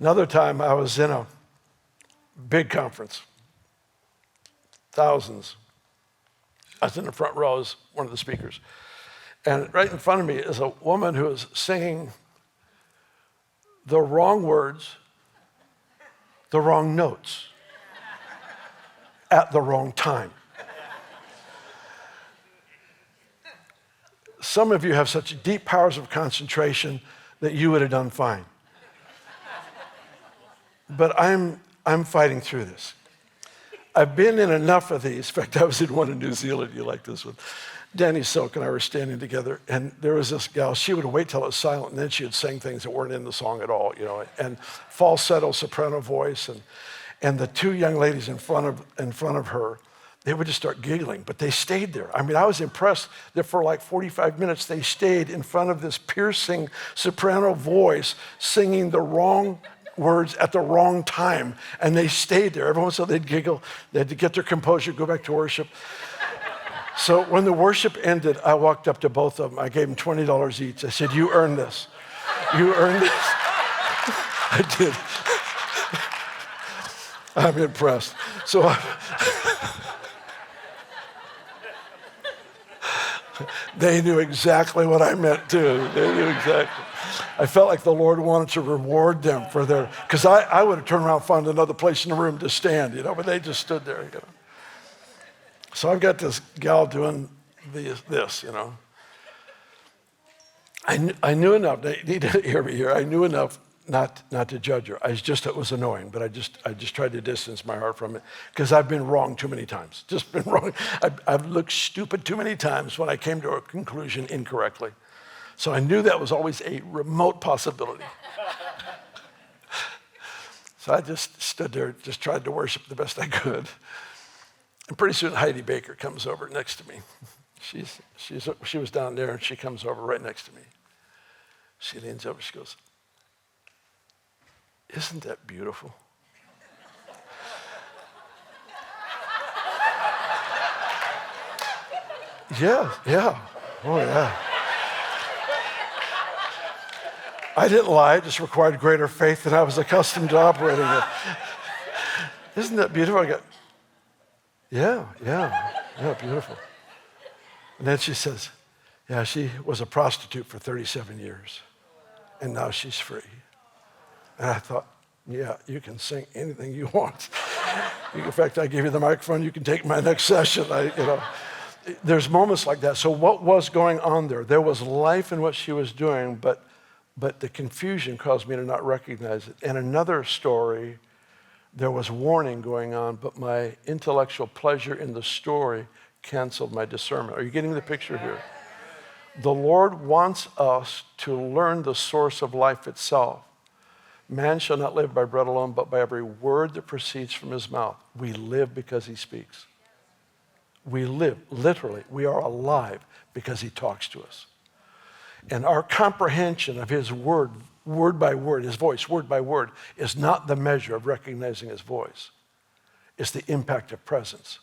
Another time I was in a big conference, thousands. I was in the front row as one of the speakers. And right in front of me is a woman who is singing the wrong words, the wrong notes, at the wrong time. Some of you have such deep powers of concentration that you would have done fine. But I'm fighting through this. I've been in enough of these. In fact, I was in one in New Zealand. You like this one. Danny Silk and I were standing together, and there was this gal. She would wait till it was silent, and then she would sing things that weren't in the song at all, and falsetto soprano voice. And the two young ladies in front of her, they would just start giggling, but they stayed there. I mean, I was impressed that for like 45 minutes, they stayed in front of this piercing soprano voice singing the wrong words at the wrong time, and they stayed there. Every once in a while they'd giggle. They had to get their composure, go back to worship. So when the worship ended, I walked up to both of them. I gave them $20 each. I said, "You earned this. You earned this." I did. I'm impressed. So they knew exactly what I meant too. They knew exactly. I felt like the Lord wanted to reward them for their, because I would have turned around and found another place in the room to stand, but they just stood there. So I've got this gal doing this. I knew enough. You need to hear me here. I knew enough not to judge her. It was annoying, but I just tried to distance my heart from it because I've been wrong too many times. Just been wrong. I've looked stupid too many times when I came to a conclusion incorrectly. So I knew that was always a remote possibility. So I just stood there, just tried to worship the best I could. And pretty soon Heidi Baker comes over next to me. She was down there, and she comes over right next to me. She leans over, she goes, "Isn't that beautiful?" Yeah. Oh, yeah. I didn't lie. It just required greater faith than I was accustomed to operating with. "Isn't that beautiful?" I go, yeah, beautiful. And then she says, "Yeah, she was a prostitute for 37 years, and now she's free." And I thought, yeah, you can sing anything you want. In fact, I give you the microphone, you can take my next session. There's moments like that. So what was going on there? There was life in what she was doing, but the confusion caused me to not recognize it. And another story, there was warning going on, but my intellectual pleasure in the story canceled my discernment. Are you getting the picture here? The Lord wants us to learn the source of life itself. Man shall not live by bread alone, but by every word that proceeds from his mouth. We live because he speaks. We live, literally, we are alive because he talks to us. And our comprehension of his word by word, his voice, word by word, is not the measure of recognizing his voice. It's the impact of presence.